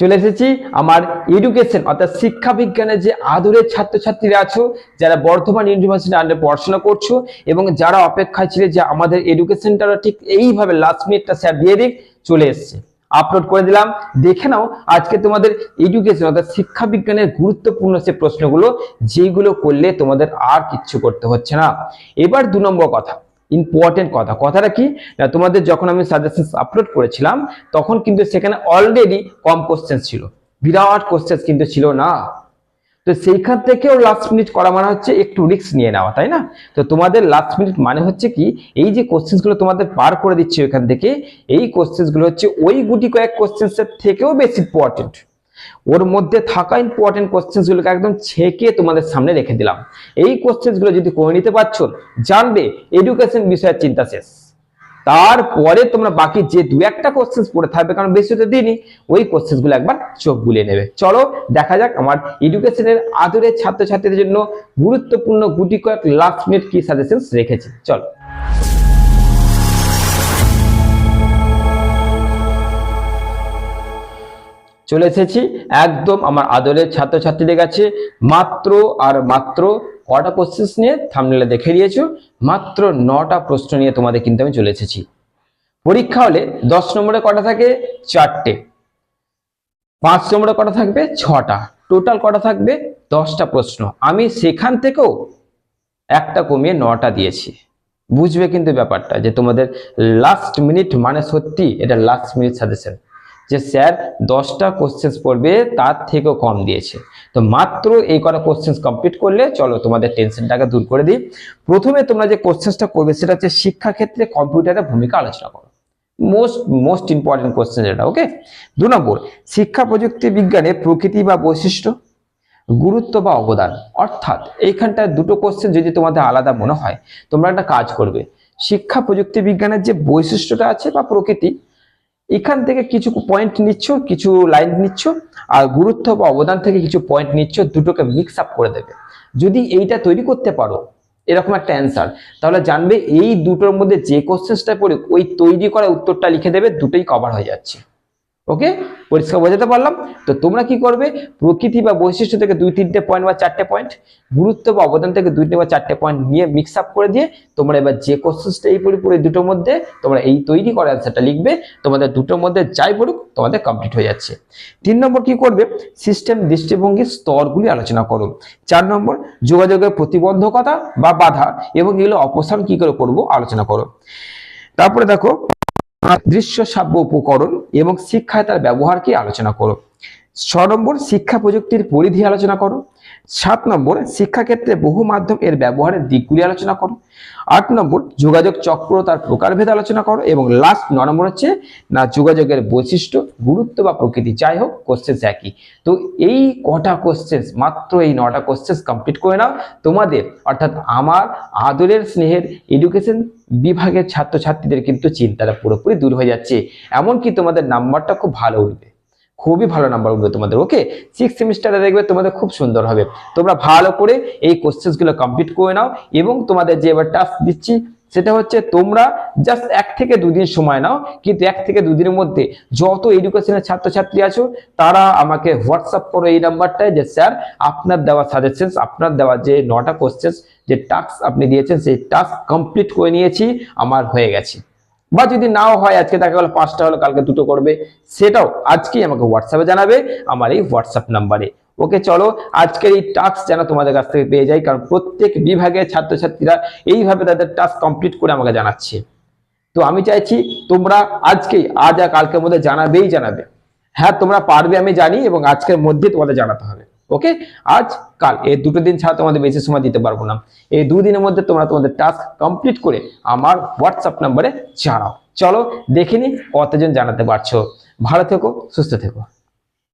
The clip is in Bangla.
চলে এসেছি আমার এডুকেশন অর্থাৎ শিক্ষা বিজ্ঞানের যে আদরের ছাত্রছাত্রীরা আছো, যারা বর্ধমান ইউনিভার্সিটি আন্ডারে পড়াশোনা করছো এবং যারা অপেক্ষায় ছিলে যে আমাদের এডুকেশনটা ঠিক এইভাবে লাস্ট মিনিটটা স্যার দিয়ে দিক, চলে এসছে, আপলোড করে দিলাম। দেখে নাও আজকে তোমাদের এডুকেশন অর্থাৎ শিক্ষা বিজ্ঞানের গুরুত্বপূর্ণ সে প্রশ্নগুলো, যেগুলো করলে তোমাদের আর কিচ্ছু করতে হচ্ছে না। এবার 2 নম্বর কথা, ইম্পর্টেন্ট কথাটা কি না, তোমাদের যখন আমি সাজেশন আপলোড করেছিলাম তখন কিন্তু সেখানে অলরেডি কম কোশ্চেন ছিল, বিরাট কোশ্চেন কিন্তু ছিল না। তো সেইখান থেকেও লাস্ট মিনিট করা মানে হচ্ছে একটু রিস্ক নিয়ে নেওয়া, তাই না? তো তোমাদের লাস্ট মিনিট মানে হচ্ছে কি, এই যে কোশ্চেন গুলো তোমাদের পার করে দিচ্ছে এখান থেকে, এই কোশ্চেন গুলো হচ্ছে ওই গুটি কয়েক কোশ্চেন থেকেও বেশি ইম্পর্টেন্ট। ওর মধ্যে থাকা ইম্পর্টেন্ট কোশ্চেন গুলোকে একদম ছেকে তোমাদের সামনে রেখে দিলাম। এই কোশ্চেন গুলো যদি করে নিতে পারছো, জানবে এডুকেশন বিষয়ের চিন্তা শেষ। তারপরে তোমরা বাকি যে 2-1টা কোশ্চেন পড়ে থাকবে, কারণ বেশি তো দিনই, ওই কোশ্চেন গুলো একবার চোখ বুলিয়ে নেবে। চলো দেখা যাক আমার এডুকেশনের আদরের ছাত্রছাত্রীদের জন্য গুরুত্বপূর্ণ গুটি কয়েক লাস্ট মিনিট কি সাজেশন রেখেছি। চলো চলে এসেছি একদম আমার আদরের ছাত্রছাত্রীদের কাছে। মাত্র আর মাত্র কটা কোশ্চেন নিয়ে থাম্বনেলে দেখে দিয়েছো, মাত্র 9টা প্রশ্ন নিয়ে তোমাদের কিন্তু আমি চলে এসেছি। পরীক্ষা হলে 10 নম্বরে কটা থাকে? 4টে। 5 নম্বরে কটা থাকবে? 6টা। টোটাল কটা থাকবে? 10টা প্রশ্ন। আমি সেখান থেকেও একটা কমিয়ে 9টা দিয়েছি। বুঝবে কিন্তু ব্যাপারটা যে তোমাদের লাস্ট মিনিট মানে সত্যি এটা লাস্ট মিনিট সাজেশন, যে স্যার 10টা কোশ্চেন পড়বে তার থেকেও কম দিয়েছে। তো মাত্র এই কটা কোশ্চেন কমপ্লিট করলে চলো তোমাদের টেনশনটাকে দূর করে দিই। প্রথমে তোমরা যে কোশ্চেনটা করবে সেটা হচ্ছে শিক্ষাক্ষেত্রে কম্পিউটারের ভূমিকা আলোচনা করো। মোস্ট ইম্পর্টেন্ট কোশ্চেন এটা, ওকে। 2 নম্বর, শিক্ষা প্রযুক্তি বিজ্ঞানে প্রকৃতি বা বৈশিষ্ট্য, গুরুত্ব বা অবদান। অর্থাৎ এইখানটায় 2টো কোশ্চেন যদি তোমাদের আলাদা মনে হয়, তোমরা একটা কাজ করবে, শিক্ষা প্রযুক্তি বিজ্ঞানের যে বৈশিষ্ট্যটা আছে বা প্রকৃতি, এখান থেকে কিছু পয়েন্ট নিচ্ছ, কিছু লাইন নিচ্ছ, আর গুরুত্ব বা অবদান থেকে কিছু পয়েন্ট নিচ্ছ, দুটোকে মিক্স আপ করে দেবে। যদি এইটা তৈরি করতে পারো এরকম একটা অ্যান্সার, তাহলে জানবে এই দুটোর মধ্যে যে কোশ্চেনটা পড়ে ওই তৈরি করা উত্তরটা লিখে দেবে, দুটোই কভার হয়ে যাচ্ছে। ওকে, পরিষ্কার বোঝাতে পারলাম? তো তোমরা কি করবে, প্রকৃতি বা বৈশিষ্ট্য থেকে 2-3টে পয়েন্ট বা 4টে পয়েন্ট, গুরুত্ব বা অবদান থেকে 2টে বা 4টে পয়েন্ট নিয়ে মিক্স আপ করে দিয়ে তোমরা এবার যে কোশ্চেনটা এই পড়ে দুটোর মধ্যে তোমরা এই তৈরি করা অ্যান্সারটা লিখবে। তোমাদের দুটোর মধ্যে যাই পড়ুক তোমাদের কমপ্লিট হয়ে যাচ্ছে। 3 নম্বর কি করবে, সিস্টেম দৃষ্টিভঙ্গির স্তরগুলি আলোচনা করো। 4 নম্বর, যোগাযোগের প্রতিবন্ধকতা বা বাধা এবং এগুলো অপসারণ কি করে করবো আলোচনা করো। তারপরে দেখো, দৃশ্য শ্রাব্য উপকরণ এবং শিক্ষায় তার ব্যবহারকে আলোচনা করো। 6 নম্বর, শিক্ষা প্রযুক্তির পরিধি আলোচনা করো। 7 নম্বর, শিক্ষাক্ষেত্রে বহু মাধ্যম এর ব্যবহারের দিকগুলি আলোচনা করো। 8 নম্বর, যোগাযোগ চক্র তার প্রকারভেদ আলোচনা করো। এবং লাস্ট 9 নম্বর হচ্ছে না, যোগাযোগের বৈশিষ্ট্য, গুরুত্ব বা প্রকৃতি, যাই হোক কোশ্চেন একই। তো এই কটা কোশ্চেন, মাত্র এই 9টা কোশ্চেন কমপ্লিট করে নাও, তোমাদের অর্থাৎ আমার আদরের স্নেহের এডুকেশন বিভাগের ছাত্রছাত্রীদের কিন্তু চিন্তাটা পুরোপুরি দূর হয়ে যাচ্ছে। এমনকি তোমাদের নাম্বারটা খুব ভালো উঠবে, খুবই ভালো নাম্বার উঠবে তোমাদের। ওকে, 6 সেমিস্টারে দেখবে তোমাদের খুব সুন্দর হবে। তোমরা ভালো করে এই কোশ্চেনগুলো কমপ্লিট করে নাও। এবং তোমাদের যে এবার টাস্ক দিচ্ছি সেটা হচ্ছে, তোমরা জাস্ট 1 থেকে 2 দিন সময় নাও, কিন্তু 1 থেকে 2 দিনের মধ্যে যত এডুকেশনের ছাত্রছাত্রী আছো তারা আমাকে হোয়াটসঅ্যাপ করো এই নাম্বারটায়, যে স্যার আপনার দেওয়া সাজেশন, আপনার দেওয়া যে 9টা কোশ্চেন যে টাস্ক আপনি দিয়েছেন সেই টাস্ক কমপ্লিট করে নিয়েছি, আমার হয়ে গেছে। বা যদি নাও হয়, আজকে দেখা গেল 5টা হলো, কালকে 2টো করবে, সেটাও আজকেই আমাকে হোয়াটসঅ্যাপে জানাবে আমার এই হোয়াটসঅ্যাপ নাম্বারে। ওকে, চলো আজকের এই টাস্ক যেন তোমাদের কাছ থেকে পেয়ে যাই, কারণ প্রত্যেক বিভাগের ছাত্রছাত্রীরা এইভাবে তাদের টাস্ক কমপ্লিট করে আমাকে জানাচ্ছে। তো আমি চাইছি তোমরা আজকেই, আজ আর কালকের মধ্যে জানাবে। হ্যাঁ তোমরা পারবে আমি জানি, এবং আজকের মধ্যে তোমাদের জানাতে হবে। ওকে, আজ কাল এই 2টো দিন ছাড়া তোমাদের বেশি সময় দিতে পারবো না। এই 2 দিনের মধ্যে তোমরা তোমাদের টাস্ক কমপ্লিট করে আমার হোয়াটসঅ্যাপ নাম্বারে জানাও। চলো দেখিনি কতজন জানাতে পারছো। ভালো থেকো, সুস্থ থেকো।